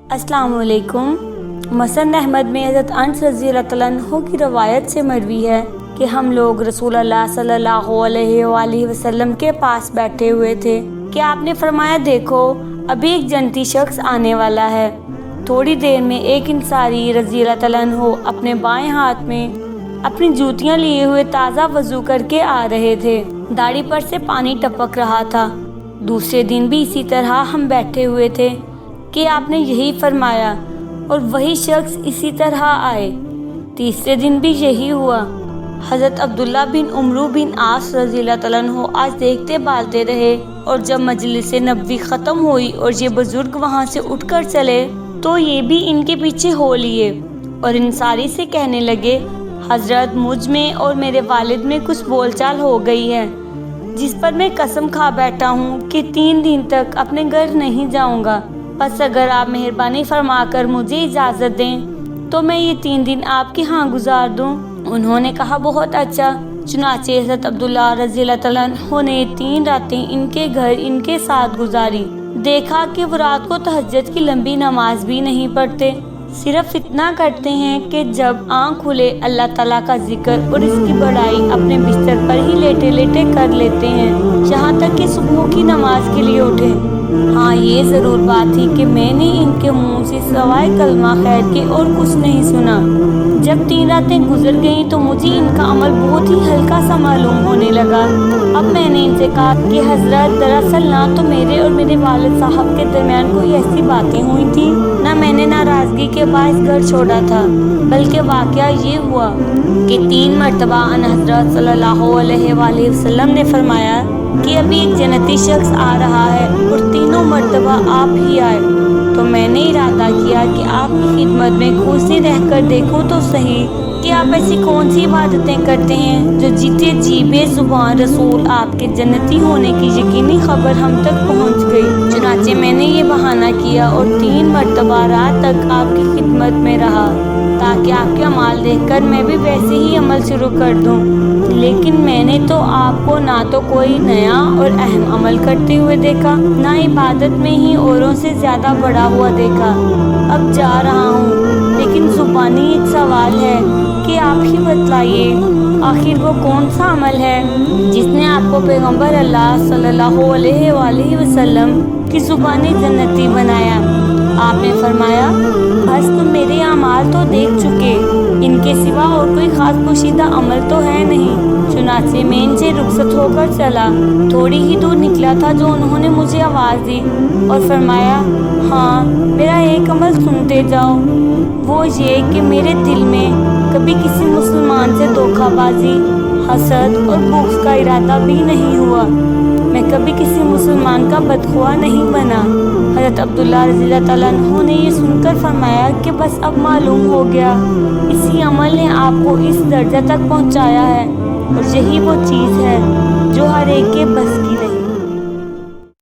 السلام علیکم۔ مسند احمد میں حضرت انس رضی اللہ تعالیٰ عنہ کی روایت سے مروی ہے کہ ہم لوگ رسول اللہ صلی اللہ علیہ وآلہ وسلم کے پاس بیٹھے ہوئے تھے کہ آپ نے فرمایا، دیکھو ابھی ایک جنتی شخص آنے والا ہے۔ تھوڑی دیر میں ایک انصاری رضی اللہ تعالیٰ عنہ اپنے بائیں ہاتھ میں اپنی جوتیاں لیے ہوئے تازہ وضو کر کے آ رہے تھے، داڑھی پر سے پانی ٹپک رہا تھا۔ دوسرے دن بھی اسی طرح ہم بیٹھے ہوئے تھے کہ آپ نے یہی فرمایا اور وہی شخص اسی طرح آئے۔ تیسرے دن بھی یہی ہوا۔ حضرت عبداللہ بن عمرو بن عاص رضی اللہ تعالیٰ عنہ آج دیکھتے بالتے رہے، اور جب مجلس نبوی ختم ہوئی اور یہ بزرگ وہاں سے اٹھ کر چلے تو یہ بھی ان کے پیچھے ہو لیے اور انصاری سے کہنے لگے، حضرت مجھ میں اور میرے والد میں کچھ بول چال ہو گئی ہے، جس پر میں قسم کھا بیٹھا ہوں کہ 3 دن تک اپنے گھر نہیں جاؤں گا۔ بس اگر آپ مہربانی فرما کر مجھے اجازت دیں تو میں یہ 3 دن آپ کے ہاں گزار دوں۔ انہوں نے کہا، بہت اچھا۔ چنانچہ حضرت عبداللہ رضی اللہ تعالیٰ عنہ نے 3 راتیں ان کے گھر ان کے ساتھ گزاری۔ دیکھا کہ وہ رات کو تہجد کی لمبی نماز بھی نہیں پڑھتے، صرف اتنا کرتے ہیں کہ جب آنکھ کھلے اللہ تعالیٰ کا ذکر اور اس کی بڑائی اپنے بستر پر ہی لیٹے لیٹے کر لیتے ہیں، یہاں تک کہ صبح کی نماز کے لیے اٹھے۔ ہاں، یہ ضرور بات تھی کہ میں نے ان کے منہ سے سوائے کلمہ خیر کے اور کچھ نہیں سنا۔ جب 3 راتیں گزر گئیں تو مجھے ان کا عمل بہت ہی ہلکا سا معلوم ہونے لگا۔ اب میں نے ان سے کہا کہ حضرت، دراصل نہ تو میرے اور میرے والد صاحب کے درمیان کوئی ایسی باتیں ہوئی تھیں، نہ میں نے ناراضگی کے باعث گھر چھوڑا تھا، بلکہ واقعہ یہ ہوا کہ 3 مرتبہ ان حضرت صلی اللہ علیہ وآلہ وسلم نے فرمایا کہ ابھی ایک جنتی شخص آ رہا ہے، اور تینوں مرتبہ آپ ہی آئے۔ تو میں نے ارادہ کیا کہ آپ کی خدمت میں کھوسی رہ کر دیکھوں تو صحیح کہ آپ ایسی کون سی عبادتیں کرتے ہیں جو جیتے جی بے زبان رسول آپ کے جنتی ہونے کی یقینی خبر ہم تک پہنچ گئی۔ چنانچہ میں نے یہ بہانہ کیا اور 3 مرتبہ رات تک آپ کی خدمت میں رہا تاکہ آپ کے اعمال دیکھ کر میں بھی ویسے ہی عمل شروع کر دوں، لیکن میں نے تو آپ کو نہ تو کوئی نیا اور اہم عمل کرتے ہوئے دیکھا، نہ عبادت میں ہی اوروں سے زیادہ بڑا ہوا دیکھا۔ اب جا رہا ہوں، لیکن زبانی ایک سوال ہے کہ آپ ہی بتلائیے، آخر وہ کون سا عمل ہے جس نے آپ کو پیغمبر اللہ صلی اللہ علیہ وآلہ وسلم کی زبانی جنتی بنایا؟ آپ نے فرمایا، بس تم میرے اعمال تو دیکھ چکے، ان کے سوا اور کوئی خاص پوشیدہ عمل تو ہے نہیں۔ چنانچہ میں ان سے رخصت ہو کر چلا۔ تھوڑی ہی دور نکلا تھا جو انہوں نے مجھے آواز دی اور فرمایا، ہاں، میرا ایک عمل سنتے جاؤ، وہ یہ کہ میرے دل میں کبھی کسی مسلمان سے دھوکہ بازی، حسد اور بغض کا ارادہ بھی نہیں ہوا۔ میں کبھی کسی مسلمان کا بدخواہ نہیں بنا۔ حضرت عبداللہ رضی اللہ تعالیٰ عنہ نے یہ سن کر فرمایا کہ بس اب معلوم ہو گیا، اسی عمل نے آپ کو اس درجہ تک پہنچایا ہے، اور یہی وہ چیز ہے جو ہر ایک کے بس کی نہیں۔